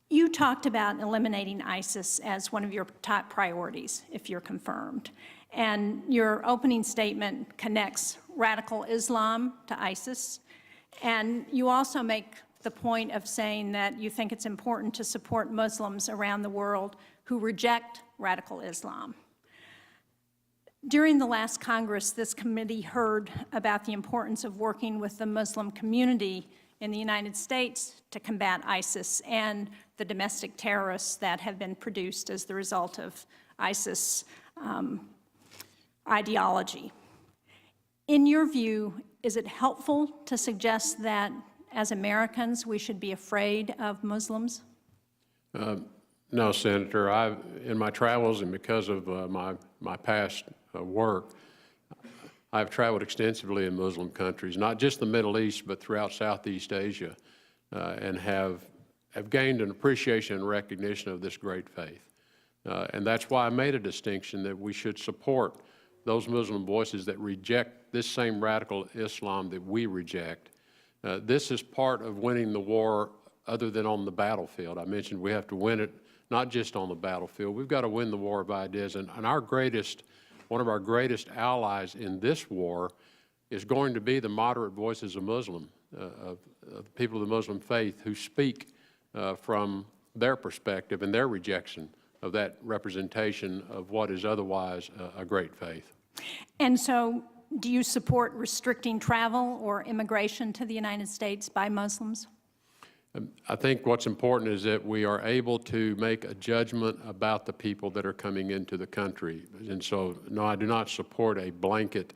You talked about eliminating ISIS as one of your top priorities, if you're confirmed. And your opening statement connects radical Islam to ISIS. And you also make the point of saying that you think it's important to support Muslims around the world who reject radical Islam. During the last Congress, this committee heard about the importance of working with the Muslim community in the United States to combat ISIS and the domestic terrorists that have been produced as the result of ISIS ideology. In your view, is it helpful to suggest that as Americans we should be afraid of Muslims? No, Senator. In my travels and because of my past work, I've traveled extensively in Muslim countries, not just the Middle East, but throughout Southeast Asia, and have gained an appreciation and recognition of this great faith. And that's why I made a distinction that we should support those Muslim voices that reject this same radical Islam that we reject. This is part of winning the war other than on the battlefield. I mentioned we have to win it not just on the battlefield. We've got to win the war of ideas. And one of our greatest allies in this war is going to be the moderate voices of of people of the Muslim faith who speak from their perspective and their rejection of that representation of what is otherwise a great faith. And so, do you support restricting travel or immigration to the United States by Muslims? I think what's important is that we are able to make a judgment about the people that are coming into the country. And so, no, I do not support a blanket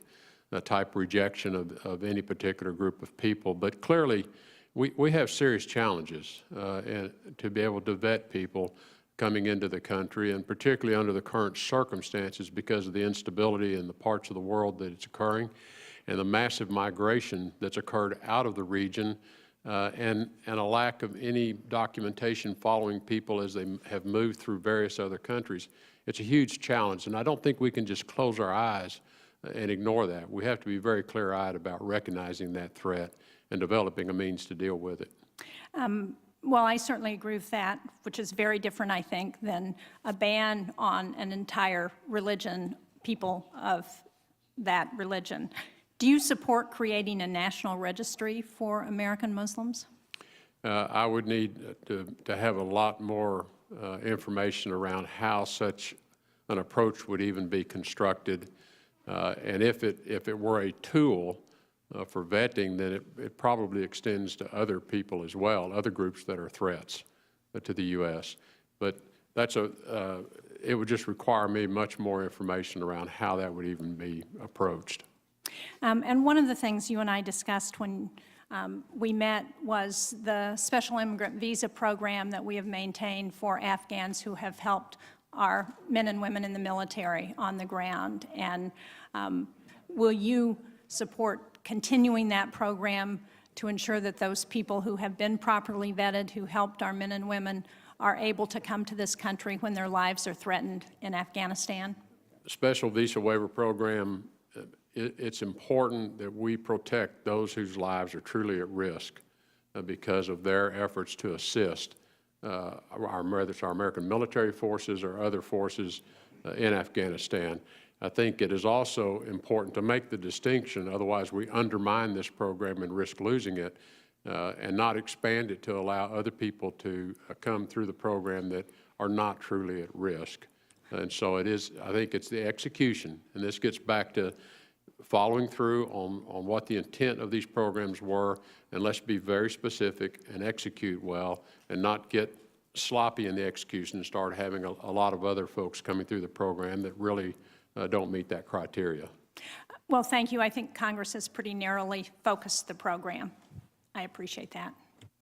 type rejection of any particular group of people. But clearly, we have serious challenges and to be able to vet people coming into the country, and particularly under the current circumstances because of the instability in the parts of the world that it's occurring and the massive migration that's occurred out of the region. And a lack of any documentation following people as they have moved through various other countries. It's a huge challenge, and I don't think we can just close our eyes and ignore that. We have to be very clear-eyed about recognizing that threat and developing a means to deal with it. Well, I certainly agree with that, which is very different, I think, than a ban on an entire religion, people of that religion. Do you support creating a national registry for American Muslims? I would need to have a lot more information around how such an approach would even be constructed. And if it were a tool for vetting, then it probably extends to other people as well, other groups that are threats to the U.S. But it would just require me much more information around how that would even be approached. And one of the things you and I discussed when we met was the special immigrant visa program that we have maintained for Afghans who have helped our men and women in the military on the ground. And will you support continuing that program to ensure that those people who have been properly vetted, who helped our men and women, are able to come to this country when their lives are threatened in Afghanistan? The special visa waiver program, it's important that we protect those whose lives are truly at risk because of their efforts to assist whether it's our American military forces or other forces in Afghanistan. I think it is also important to make the distinction, otherwise we undermine this program and risk losing it, and not expand it to allow other people to come through the program that are not truly at risk. And so I think it's the execution, and this gets back to following through on what the intent of these programs were, and let's be very specific and execute well and not get sloppy in the execution and start having a lot of other folks coming through the program that really don't meet that criteria. Well, thank you. I think Congress has pretty narrowly focused the program. I appreciate that.